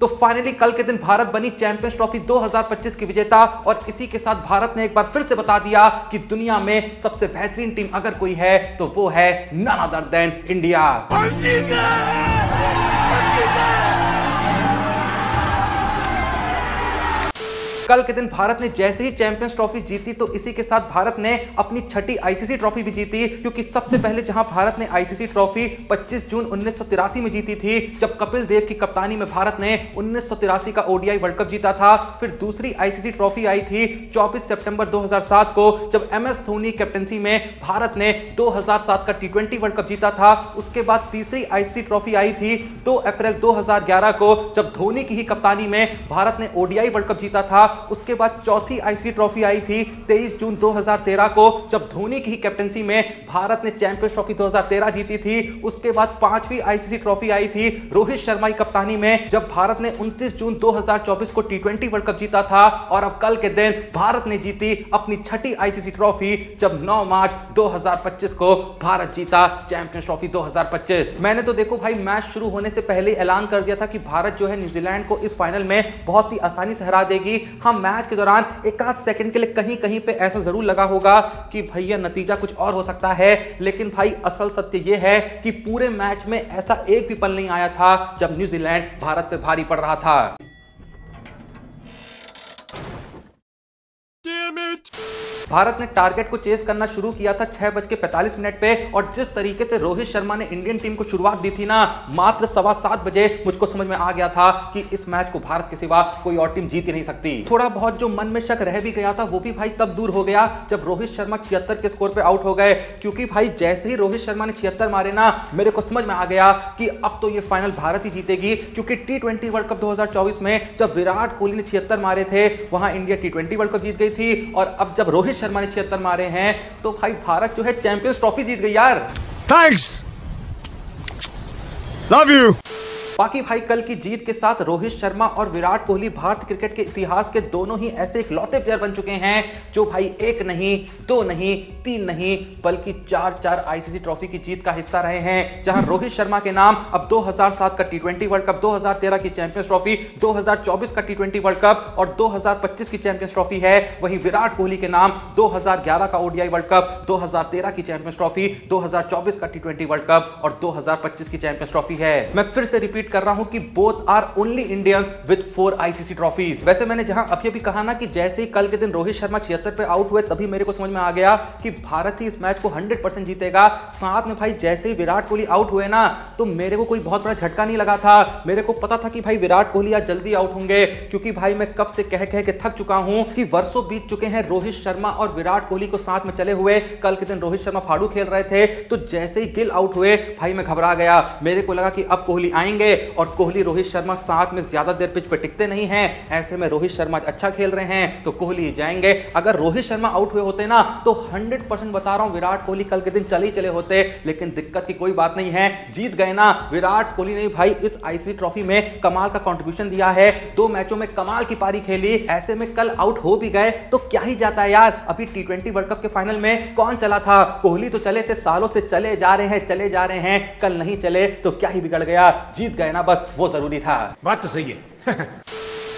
तो फाइनली कल के दिन भारत बनी चैंपियंस ट्रॉफी 2025 की विजेता और इसी के साथ भारत ने एक बार फिर से बता दिया कि दुनिया में सबसे बेहतरीन टीम अगर कोई है तो वो है नन अदर देन इंडिया। कल के दिन भारत ने जैसे ही चैंपियंस ट्रॉफी जीती तो इसी के साथ भारत ने अपनी छठी आईसीसी ट्रॉफी भी जीती, क्योंकि सबसे पहले जहां भारत ने आईसीसी ट्रॉफी 25 जून 1983 में जीती थी, जब कपिल देव की कप्तानी में भारत ने 1983 का ओडीआई वर्ल्ड कप जीता था। फिर दूसरी आईसीसी ट्रॉफी आई थी 24 सितंबर 2007 को, जब एमएस धोनी कैप्टनसी में भारत ने 2007 का टी20 वर्ल्ड कप जीता था। उसके बाद तीसरी आईसीसी ट्रॉफी आई थी 2 अप्रैल 2011 को, जब धोनी की ही कप्तानी में भारत ने ओडीआई वर्ल्ड कप जीता था। उसके बाद चौथी आईसीसी ट्रॉफी आई थी 23 जून 2013 को, जब धोनी की ही कैप्टनसी में भारत ने चैंपियंस ट्रॉफी 2013 जीती थी। उसके बाद पांचवी आईसीसी ट्रॉफी आई थी रोहित शर्मा की कप्तानी में, जब भारत ने 29 जून 2024 को टी20 वर्ल्ड कप जीता था। और अब कल के दिन भारत ने जीती अपनी छठी आईसीसी ट्रॉफी, जब 9 मार्च 2025 को भारत जीता चैंपियंस ट्रॉफी 2025। मैंने तो देखो भाई मैच शुरू होने से पहले ऐलान कर दिया था कि भारत जो है न्यूजीलैंड को इस फाइनल में बहुत ही आसानी से हरा देगी। हम मैच के दौरान एक आध सेकंड के लिए कहीं कहीं पे ऐसा जरूर लगा होगा कि भैया नतीजा कुछ और हो सकता है, लेकिन भाई असल सत्य यह है कि पूरे मैच में ऐसा एक भी पल नहीं आया था जब न्यूजीलैंड भारत पे भारी पड़ रहा था। भारत ने टारगेट को चेस करना शुरू किया था 6:45 पे, और जिस तरीके से रोहित शर्मा ने इंडियन टीम को शुरुआत दी थी ना, मात्र 7:15 बजे मुझको समझ में आ गया था कि इस मैच को भारत के सिवा कोई और टीम जीत ही नहीं सकती। थोड़ा बहुत जो मन में शक रह भी गया था वो भी भाई तब दूर हो गया जब रोहित शर्मा 76 के स्कोर पे आउट हो गए, क्योंकि भाई जैसे ही रोहित शर्मा ने 76 मारे ना, मेरे को समझ में आ गया कि अब तो ये फाइनल भारत ही जीतेगी। क्योंकि टी20 वर्ल्ड कप 2024 में जब विराट कोहली ने 76 मारे थे, वहां इंडिया टी20 वर्ल्ड कप जीत गई थी, और अब जब रोहित शर्मा ने 76 मारे हैं तो भाई भारत जो है चैंपियंस ट्रॉफी जीत गई यार। Thanks, love you. बाकी भाई कल की जीत के साथ रोहित शर्मा और विराट कोहली भारतीय क्रिकेट के इतिहास के दोनों ही ऐसे इकलौते प्लेयर बन चुके हैं जो भाई एक नहीं, दो नहीं, तीन नहीं, बल्कि 4 आईसीसी ट्रॉफी की जीत का हिस्सा रहे हैं। जहां रोहित शर्मा के नाम अब 2007 का टी20 वर्ल्ड कप, 2013 की चैंपियंस ट्रॉफी, 2024 का टी20 वर्ल्ड कप और 2025 की चैंपियंस ट्रॉफी है। वहीं विराट कोहली के नाम 2011 का ओडीआई वर्ल्ड कप, 2013 की चैंपियंस ट्रॉफी, 2024 का टी20 वर्ल्ड कप और 2025 की चैंपियंस ट्रॉफी है। मैं फिर से रिपीट कर रहा हूं कि both are only Indians with 4 ICC trophies. वैसे मैंने जहां अभी अभी कहा ना कि जैसे ही कल के दिन रोहित शर्मा 76 पे आउट हुए, तभी मेरे को समझ में आ गया कि भारत ही इस मैच को 100% जीतेगा। साथ में भाई जैसे ही विराट कोहली आउट हुए ना, तो मेरे को कोई बहुत बड़ा झटका नहीं लगा था। मेरे को पता था कि भाई विराट कोहली आज जल्दी आउट होंगे, क्योंकि भाई मैं कब से कह के थक चुका हूं कि वर्षों बीत चुके हैं रोहित शर्मा और विराट कोहली को साथ में चले हुए। कल के दिन रोहित शर्मा फाड़ू खेल रहे थे, तो जैसे ही गिल आउट हुए भाई मैं घबरा गया। मेरे को लगा कि अब कोहली आएंगे, और कोहली रोहित शर्मा साथ में ज्यादा देर पिच पे टिकते नहीं हैं। ऐसे में रोहित शर्मा अच्छा खेल रहे हैं तो कोहली जाएंगे। अगर रोहित शर्मा आउट हुए होते ना, तो 100% बता रहा हूं विराट कोहली कल के दिन चले ही चले होते। लेकिन दिक्कत की कोई बात नहीं है, जीत गए ना। विराट कोहली ने भाई इस आईसीसी ट्रॉफी में कमाल का कंट्रीब्यूशन दिया है, 2 मैचों में कमाल की पारी खेली। ऐसे में कल आउट हो भी गए तो क्या ही जाता है यार। अभी टी20 वर्ल्ड कप के फाइनल में कौन चला था? कोहली तो चले थे, सालों से चले जा रहे हैं। कल नहीं चले तो क्या ही बिगड़ गया, जीत गए ना, बस वो जरूरी था। बात तो सही है।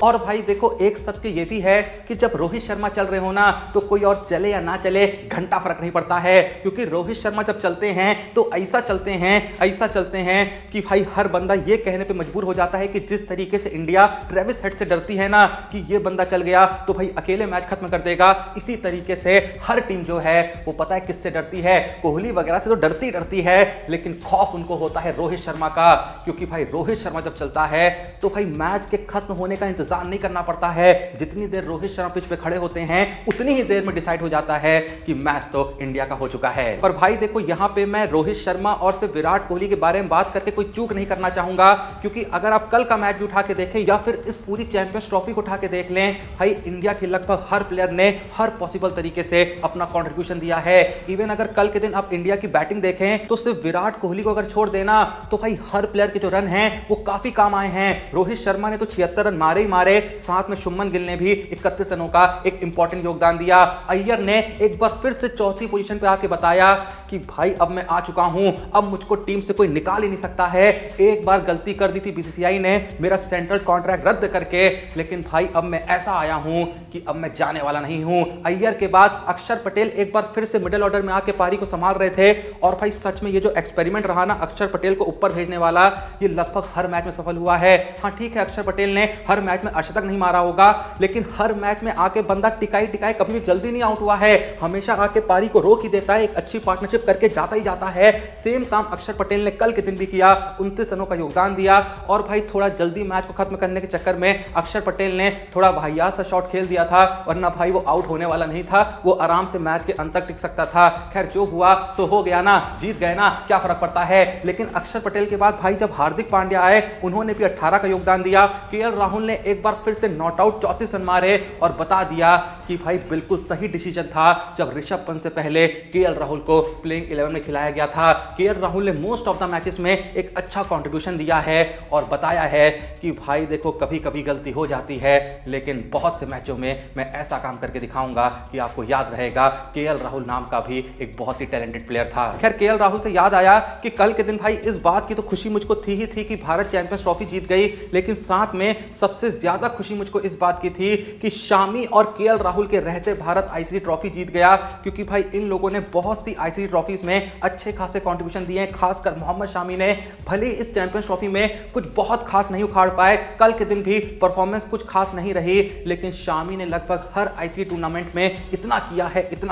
और भाई देखो एक सत्य ये भी है कि जब रोहित शर्मा चल रहे हो ना, तो कोई और चले या ना चले घंटा फर्क नहीं पड़ता है। क्योंकि रोहित शर्मा जब चलते हैं तो ऐसा चलते हैं कि भाई हर बंदा ये कहने पे मजबूर हो जाता है कि जिस तरीके से इंडिया ट्रेविस हेड से डरती है ना कि ये बंदा चल गया तो भाई अकेले मैच खत्म कर देगा, इसी तरीके से हर टीम जो है वो पता है किससे डरती है। कोहली वगैरह से तो डरती है, लेकिन खौफ उनको होता है रोहित शर्मा का। क्योंकि भाई रोहित शर्मा जब चलता है तो भाई मैच के खत्म होने का इंतजार नहीं करना पड़ता है। जितनी देर रोहित शर्मा पिच पे खड़े होते हैं, उतनी ही देर में डिसाइड हो जाता है कि मैच तो इंडिया का हो चुका है। पर भाई देखो यहाँ पे मैं रोहित शर्मा और सिर्फ विराट कोहली के बारे में बात करके कोई चूक नहीं करना चाहूंगा, क्योंकि अगर आप कल का मैच भी उठा के देखें या फिर इस पूरी चैंपियंस ट्रॉफी को उठा के देख लें, भाई इंडिया के लगभग हर प्लेयर ने हर पॉसिबल तरीके से अपना कॉन्ट्रीब्यूशन दिया है। इवन अगर कल के दिन आप इंडिया की बैटिंग देखें तो सिर्फ विराट कोहली को अगर छोड़ देना, तो भाई हर प्लेयर के जो रन हैं वो काफी काम आए हैं। रोहित शर्मा ने तो 76 रन मारे ही मारे, साथ में शुभमन गिल ने भी 31 रनों का एक इंपॉर्टेंट योगदान दिया। अय्यर ने एक बार फिर से चौथी पोजीशन पे आके बताया कि भाई अब मैं आ चुका हूं, अब मुझको टीम से कोई निकाल ही नहीं सकता है। एक बार गलती कर दी थी बीसीसीआई ने मेरा सेंट्रल कॉन्ट्रैक्ट रद्द करके, लेकिन भाई अब मैं ऐसा आया हूं कि अब मैं जाने वाला नहीं हूं। अय्यर के बाद अक्षर पटेल एक बार फिर से मिडिल ऑर्डर में आके पारी को संभाल रहे थे और भाई सच में ये जो एक्सपेरिमेंट रहा ना अक्षर पटेल को ऊपर भेजने वाला, ये लगभग हर मैच में सफल हुआ है। हाँ ठीक है, अक्षर पटेल ने हर मैच में अर्धशतक नहीं मारा होगा, लेकिन हर मैच में आके बंदा टिकाई कभी भी जल्दी नहीं आउट हुआ है, हमेशा आके पारी को रोक ही देता है, एक अच्छी पार्टनरशिप करके जाता ही जाता है। सेम काम अक्षर पटेल ने कल के दिन भी किया, 29 रनों का योगदान दिया। और भाई थोड़ा जल्दी मैच को खत्म करने के चक्कर में अक्षर पटेल ने थोड़ा वाहियात सा शॉट खेल दिया था, वरना भाई वो आउट होने वाला नहीं था, वो आराम से मैच के अंत तक टिक सकता था। खैर जो हुआ सो हो गया ना, जीत गए ना, क्या फर्क पड़ता है। लेकिन अक्षर पटेल के बाद भाई जब हार्दिक पांड्या आए, उन्होंने भी 18 का योगदान दिया। केएल राहुल ने एक बार फिर से नॉट आउट 34 रन मारे और बता दिया कि भाई बिल्कुल सही डिसीजन था जब ऋषभ पंत से पहले केएल राहुल को प्लेइंग 11 में खिलाया गया था। केएल राहुल ने मोस्ट ऑफ द मैचेस में एक अच्छा कंट्रीब्यूशन दिया है और बताया है कि भाई देखो कभी कभी गलती हो जाती है, लेकिन बहुत से मैचों में मैं ऐसा काम करके दिखाऊंगा कि आपको याद रहेगा केएल राहुल नाम का भी एक बहुत ही टैलेंटेड प्लेयर था। खैर केएल राहुल से याद आया कि कल के दिन भाई इस बात की तो खुशी मुझको थी ही थी कि भारत चैंपियंस ट्रॉफी जीत गई, लेकिन साथ में सबसे ज्यादा खुशी मुझको इस बात की थी कि शामी और केएल राहुल के रहते भारत आईसीसी ट्रॉफी जीत गया, क्योंकि भाई इन लोगों ने बहुत सी आईसीसी ट्रॉफीज में अच्छे खासे कंट्रीब्यूशन दिए हैं। खासकर मोहम्मद शामी ने भले इस चैंपियंस ट्रॉफी में कुछ बहुत खास नहीं उखाड़ पाए, कल के दिन भी परफॉर्मेंस कुछ खास नहीं रही, लेकिन शामी ने लगभग हर आईसीसी टूर्नामेंट में इतना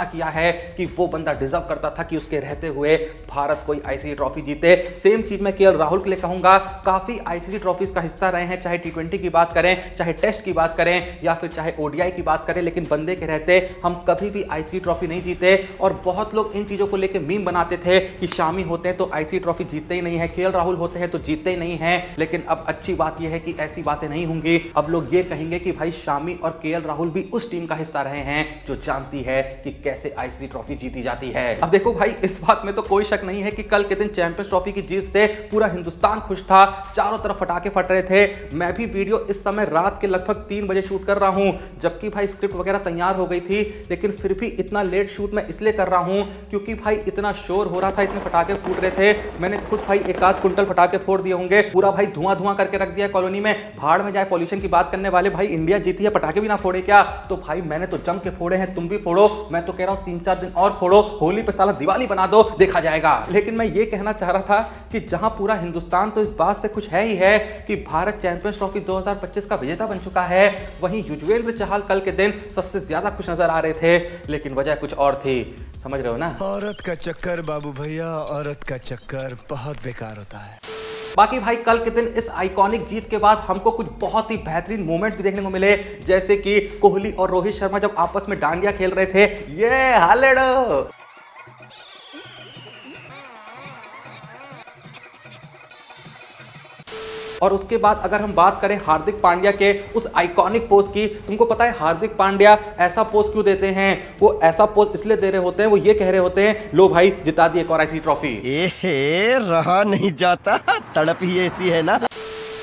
किया है कि वो बंदा डिजर्व करता था कि उसके रहते हुए भारत कोई आईसीसी ट्रॉफी जीते। सेम चीज मैं केएल राहुल के लिए कहूंगा, काफी आईसीसी ट्रॉफीज का हिस्सा रहे हैं, चाहे टी20 की बात करें, चाहे टेस्ट की बात करें या फिर चाहे ओडीआई की बात करें, लेकिन बंदे के रहते हम कभी भी आईसीसी ट्रॉफी नहीं जीते। और बहुत लोग इन चीजों को लेकर मीम बनाते थे कि शामी होते हैं तो आईसीसी ट्रॉफी जीतते ही नहीं है, केएल राहुल होते हैं तो जीतते ही नहीं है। लेकिन अब अच्छी बात यह है कि ऐसी बातें नहीं होंगी, अब लोग ये कहेंगे कि भाई शामी और केएल राहुल भी उस टीम का हिस्सा रहे हैं जो जानती है कि कैसे आईसीसी ट्रॉफी जीती जाती है। अब देखो भाई इस बात में तो कोई शक नहीं है कि कल के दिन चैंपियंस ट्रॉफी की जीत से पूरा हिंदुस्तान खुश था, चारों तरफ फटाके फट रहे थे। मैं भी वीडियो इस समय रात के लगभग 3 बजे शूट कर रहा हूं, जबकि भाई स्क्रिप्ट वगैरह तैयार हो गई थी, लेकिन फिर भी इतना लेट शूट मैं इसलिए कर रहा हूं क्योंकि भाई इतना शोर हो रहा था, इतने फटाके फूट रहे थे। मैंने खुद भाई 1-8 कुंटल फटाके फोड़ दिए होंगे, पूरा भाई धुआं करके रख दिया कॉलोनी में। भाड़ में जाए पॉल्यूशन की बात करने वाले, भाई इंडिया जीती है पटाखे भी ना फोड़े क्या? तो भाई मैंने तो जम के फोड़े हैं, तुम भी फोड़ो। मैं तो कह रहा हूं 3-4 दिन और फोड़ो, होली पे साला दिवाली बना दो, देखा जाएगा। लेकिन मैं ये कहना चाह रहा था कि जहां पूरा हिंदुस्तान तो इस बात से खुश है ही है कि भारत चैंपियंस ट्रॉफी 2025 का विजेता बन चुका है, वहीं युजवेंद्र चहल कल के दिन सबसे ज्यादा खुश नजर आ रहे थे, लेकिन वजह कुछ और थी, समझ रहे हो ना? औरत का चक्कर बाबू भैया, औरत का चक्कर बहुत बेकार होता है। बाकी भाई कल के दिन इस आइकॉनिक जीत के बाद हमको कुछ बहुत ही बेहतरीन मोमेंट्स भी देखने को मिले, जैसे कि कोहली और रोहित शर्मा जब आपस में डांडिया खेल रहे थे, ये हालेडो। और उसके बाद अगर हम बात करें हार्दिक पांड्या के उस आइकॉनिक पोज की, तुमको पता है हार्दिक पांड्या ऐसा पोज क्यों देते हैं? वो ऐसा पोज इसलिए दे रहे होते हैं, वो ये कह रहे होते हैं लो भाई जिता दी एक और आईसीसी ट्रॉफी। रहा नहीं जाता, तड़प ही ऐसी है ना।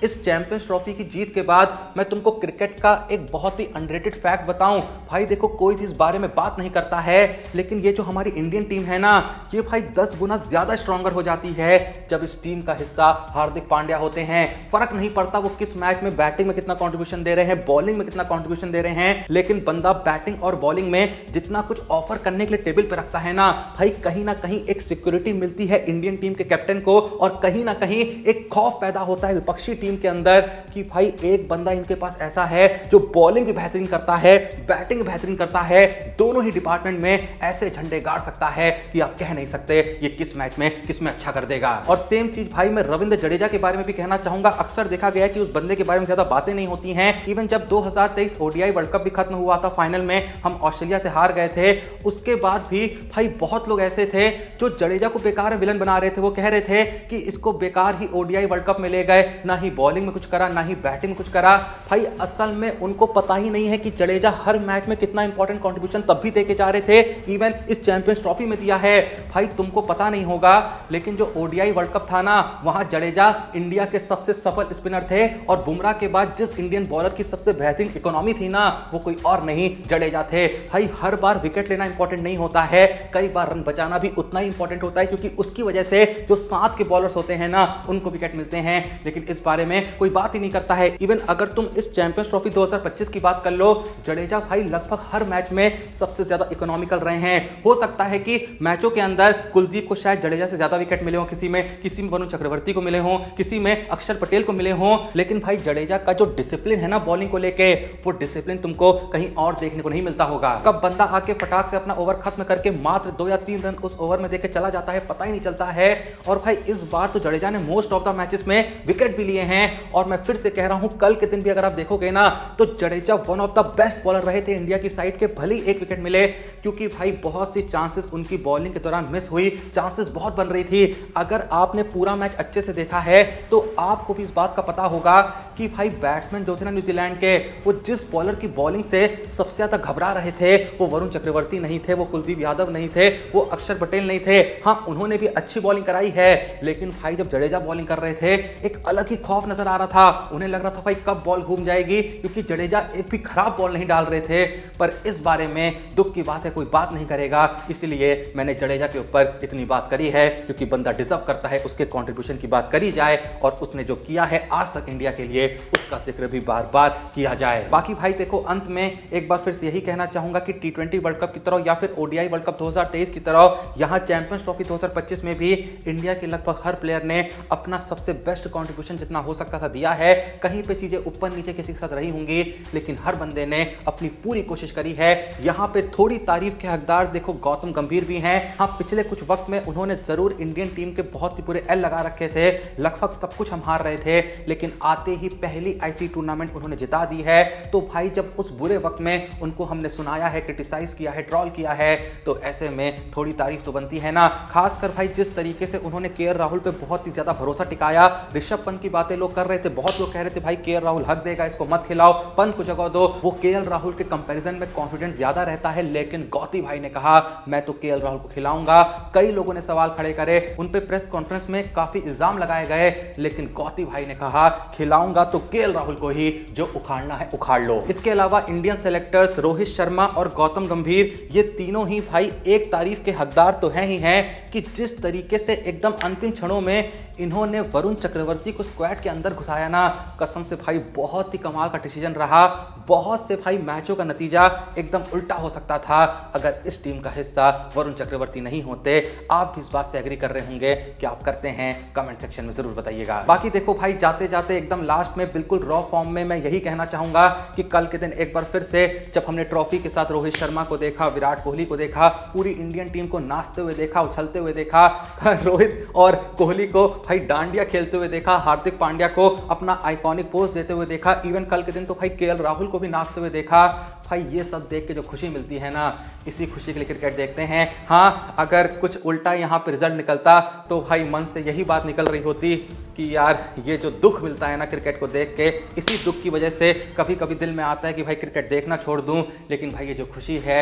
इस चैंपियंस ट्रॉफी की जीत के बाद मैं तुमको क्रिकेट का एक बहुत ही अंडररेटेड फैक्ट बताऊं। भाई देखो कोई भी इस बारे में बात नहीं करता है, लेकिन ये जो हमारी इंडियन टीम है ना, ये भाई 10 गुना ज्यादा स्ट्रॉन्गर हो जाती है जब इस टीम का हिस्सा हार्दिक पांड्या होते हैं। फर्क नहीं पड़ता वो किस मैच में बैटिंग में कितना कंट्रीब्यूशन दे रहे हैं, बॉलिंग में कितना कंट्रीब्यूशन दे रहे हैं, लेकिन बंदा बैटिंग और बॉलिंग में जितना कुछ ऑफर करने के लिए टेबल पे रखता है ना भाई, कहीं ना कहीं एक सिक्योरिटी मिलती है इंडियन टीम के कैप्टन को, और कहीं ना कहीं एक खौफ पैदा होता है विपक्षी टीम के अंदर कि भाई एक बंदा इनके पास ऐसा है जो बॉलिंग भी बेहतरीन करता है, बैटिंग भी बेहतरीन करता है, दोनों ही डिपार्टमेंट में ऐसे झंडे गाड़ सकता है कि आप कह नहीं सकते ये किस मैच में किस में अच्छा कर देगा। और सेम चीज भाई मैं रविंद्र जडेजा के बारे में भी कहना चाहूंगा। अक्सर देखा गया कि उस बंदे के बारे में ज्यादा बातें नहीं होती हैं। इवन जब 2023 ओडीआई वर्ल्ड कप भी खत्म हुआ था, फाइनल में हम ऑस्ट्रेलिया से हार गए थे, उसके बाद भी भाई बहुत लोग ऐसे थे जो जडेजा को बेकार विलन बना रहे थे। वो कह रहे थे कि इसको बेकार ही ओडीआई वर्ल्ड कप में ले गए, ना ही बॉलिंग में कुछ करा, ना ही बैटिंग में कुछ करा। भाई असल में उनको पता ही नहीं है कि जडेजा हर मैच में कितना इंपॉर्टेंट कंट्रीब्यूशन तब भी देके जा रहे थे, इवन इस चैंपियंस ट्रॉफी में दिया है। भाई तुमको पता नहीं होगा, लेकिन जो ओडीआई वर्ल्ड कप था ना, वहां जडेजा इंडिया के सबसे सफल स्पिनर थे, और बुमराह के बाद जिस इंडियन बॉलर की सबसे बेहतरीन इकोनॉमी थी ना, वो कोई और नहीं जडेजा थे। भाई हर बार विकेट लेना इंपॉर्टेंट नहीं होता है, कई बार रन बचाना भी उतना ही इंपॉर्टेंट होता है, क्योंकि उसकी वजह से जो साथ के बॉलर्स होते हैं ना, उनको विकेट मिलते हैं। लेकिन इस बारे में कोई बात ही नहीं करता है। इवन अगर तुम इस चैंपियंस ट्रॉफी 2025 की बात कर लो, जडेजा भाई लगभग हर मैच में सबसे ज्यादा इकोनॉमिकल रहे हैं। हो सकता है कि मैचों के अंदर कुलदीप को शायद जडेजा से ज्यादा विकेट मिले हो, किसी में वरुण चक्रवर्ती को मिले हो, किसी में अक्षर पटेल को मिले हो, लेकिन भाई जडेजा का जो डिसिप्लिन है ना बॉलिंग को लेके, वो डिसिप्लिन तुमको कहीं और देखने को नहीं मिलता होगा। कब बंदा आके फटाक से अपना ओवर खत्म करके मात्र 2 या 3 रन उस ओवर में देके चला जाता है, पता ही नहीं चलता है। और भाई इस बार तो जडेजा ने मोस्ट ऑफ द मैचेस में विकेट भी लिए हैं, और मैं फिर से कह रहा हूं, कल के दिन भी अगर आप देखोगे ना, तो Jadeja one of the best bowler रहे थे इंडिया की साइड के, भले ही एक विकेट मिले, क्योंकि भाई बहुत सी चांसेस उनकी बॉलिंग के दौरान मिस हुई, चांसेस बहुत बन रही थी। अगर आपने पूरा मैच अच्छे से देखा है तो आपको भी इस बात का पता होगा कि भाई बैट्समैन जो थे ना न्यूजीलैंड के, वो जिस बॉलर की बॉलिंग से सबसे ज्यादा घबरा रहे थे, वो वरुण चक्रवर्ती नहीं थे, वो कुलदीप यादव नहीं थे, वो अक्षर पटेल नहीं थे। हाँ, उन्होंने भी अच्छी बॉलिंग कराई है, लेकिन भाई जब जडेजा बॉलिंग कर रहे थे, एक अलग ही खौफ नजर आ रहा था। उन्हें लग रहा था भाई कब बॉल घूम जाएगी, क्योंकि जडेजा एक भी खराब बॉल नहीं डाल रहे थे। पर इस बारे में दुख की बात है, कोई बात नहीं करेगा, इसलिए मैंने जडेजा के ऊपर इतनी बात करी है, क्योंकि बंदा डिजर्व करता है उसके कंट्रीब्यूशन की बात करी जाए, और उसने जो किया है आज तक इंडिया के लिए, उसका जिक्र भी बार बार किया जाए। बाकी भाई देखो, अंत में एक बार फिर से यही कहना चाहूंगा कि T20 वर्ल्ड कप की तरह या फिर ओडीआई वर्ल्ड कप 2023 की तरह यहां चैंपियंस ट्रॉफी 2025 में भी इंडिया के लगभग हर प्लेयर ने अपना सबसे बेस्ट कंट्रीब्यूशन जितना हो सकता था दिया है। कहीं पे चीजें ऊपर नीचे किसी के साथ रही होंगी, लेकिन हर बंदे ने अपनी पूरी कोशिश करी है। यहां पे थोड़ी तारीफ के हकदार देखो गौतम गंभीर भी हैं। हाँ, पिछले कुछ वक्त में उन्होंने जरूर इंडियन टीम के बहुत ही बुरे एल लगा रखे थे, लगभग सब कुछ हम हार रहे थे, लेकिन आते ही पहली आईसीसी टूर्नामेंट उन्होंने जिता दी है। तो भाई जब उस बुरे वक्त में उनको हमने सुनाया है, क्रिटिसाइज किया है, ट्रॉल किया है, तो ऐसे में थोड़ी तारीफ तो बनती है ना। खासकर भाई जिस तरीके से उन्होंने केएल राहुल पे बहुत ही ज्यादा भरोसा टिकाया। ऋषभ पंत की बातें लोग कर रहे थे, बहुत लोग कह रहे थे भाई केएल राहुल हक देगा, इसको मत खिलाओ, पंत को जगह दो। वो केएल राहुल के कंपैरिजन में कॉन्फिडेंस ज्यादा रहता है, लेकिन गौती भाई ने कहा मैं तो केएल राहुल को खिलाऊंगा। कई लोगों ने सवाल खड़े करे, उन पे प्रेस कॉन्फ्रेंस में काफी इल्जाम लगाए गए, लेकिन गौती भाई ने कहा खिलाऊंगा तो केएल राहुल को ही, जो उखाड़ना है उखाड़ लो। इसके अलावा इंडियन सेलेक्टर्स रोहित शर्मा और गौतम गंभीर, ये तीनों ही भाई एक तारीफ के हकदार तो हैं ही हैं कि जिस तरीके से एकदम अंतिम क्षणों में इन्होंने वरुण चक्रवर्ती को स्क्वाड के अंदर घुसाया ना, कसम से भाई बहुत ही कमाल का डिसीजन रहा। बहुत से भाई मैचों का नतीजा एकदम उल्टा हो सकता था अगर इस टीम का हिस्सा वरुण चक्रवर्ती नहीं होते। आप भी इस बात से एग्री कर रहे होंगे, कि आप करते हैं कमेंट सेक्शन में जरूर बताइएगा। बाकी देखो भाई, जाते जाते एकदम लास्ट में बिल्कुल रॉ फॉर्म में मैं यही कहना चाहूंगा कि कल के दिन एक बार फिर से जब हमने ट्रॉफी के साथ रोहित शर्मा को देखा, विराट कोहली को देखा, पूरी इंडियन टीम को नाचते हुए देखा, उछलते हुए देखा, रोहित और कोहली को भाई डांडिया खेलते हुए देखा, हार्दिक पांड्या को अपना आइकॉनिक पोज देते हुए देखा, इवन कल के दिन तो भाई केएल राहुल को भी नाचते हुए देखा। भाई ये सब देख के जो खुशी मिलती है ना, इसी खुशी के लिए क्रिकेट देखते हैं। हाँ, अगर कुछ उल्टा यहाँ पे रिजल्ट निकलता तो भाई मन से यही बात निकल रही होती कि यार ये जो दुख मिलता है ना क्रिकेट को देख के, इसी दुख की वजह से कभी कभी दिल में आता है कि भाई क्रिकेट देखना छोड़ दूं। लेकिन भाई ये जो खुशी है,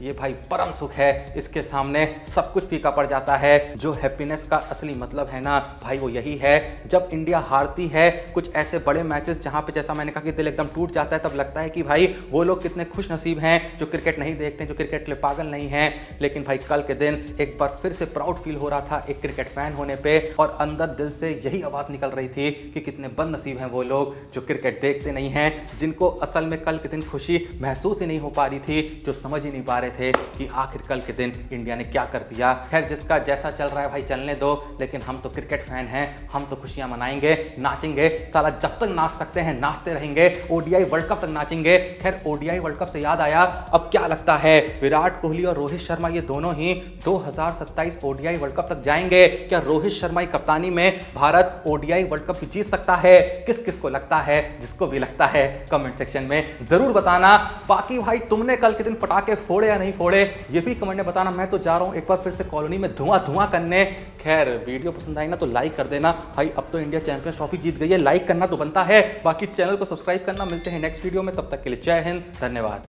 ये भाई परम सुख है, इसके सामने सब कुछ फीका पड़ जाता है। जो हैप्पीनेस का असली मतलब है ना भाई, वो यही है जब इंडिया हारती है कुछ ऐसे बड़े मैचेस जहां पे, जैसा मैंने कहा कि दिल एकदम टूट जाता है, तब लगता है कि भाई वो लोग कितने खुश नसीब हैं जो क्रिकेट नहीं देखते, जो क्रिकेट के लिए पागल नहीं हैं। लेकिन भाई कल के दिन एक बार फिर से प्राउड फील हो रहा था एक क्रिकेट फैन होने पे, और अंदर दिल से यही आवाज निकल रही थी कि कितने बदनसीब हैं वो लोग जो क्रिकेट देखते नहीं हैं, जिनको असल में कल के दिन खुशी महसूस ही नहीं हो पा रही थी, जो समझ ही नहीं पा रहे थे कि आखिर कल के दिन इंडिया ने क्या कर दिया। खैर, जिसका जैसा चल रहा है भाई चलने दो, लेकिन हम तो क्रिकेट फैन हैं, हम तो खुशियां मनाएंगे, नाचेंगे, साला जब तक नाच सकते हैं नाचते रहेंगे, ओडीआई वर्ल्ड कप तक नाचेंगे। खैर, ओडीआई वर्ल्ड कप से याद आया, अब क्या लगता है विराट कोहली और रोहित शर्मा ये दोनों ही 2027 ओडीआई वर्ल्ड कप तक जाएंगे? क्या रोहित शर्मा की कप्तानी में भारत ओडीआई वर्ल्ड कप जीत सकता है? किस किस को लगता है? जिसको भी लगता है कमेंट सेक्शन में जरूर बताना। बाकी भाई तुमने कल के दिन पटाखे फोड़े या नहीं फोड़े, ये भी कमेंट में बताना। मैं तो जा रहा हूं एक बार फिर से कॉलोनी में धुआं धुआं करने, खैर वीडियो पसंद आई ना तो लाइक कर देना भाई, अब तो इंडिया चैंपियंस ट्रॉफी जीत गई है, लाइक करना तो बनता है, बाकी चैनल को सब्सक्राइब करना। मिलते हैं नेक्स्ट वीडियो में, तब तक के लिए जय हिंद, धन्यवाद।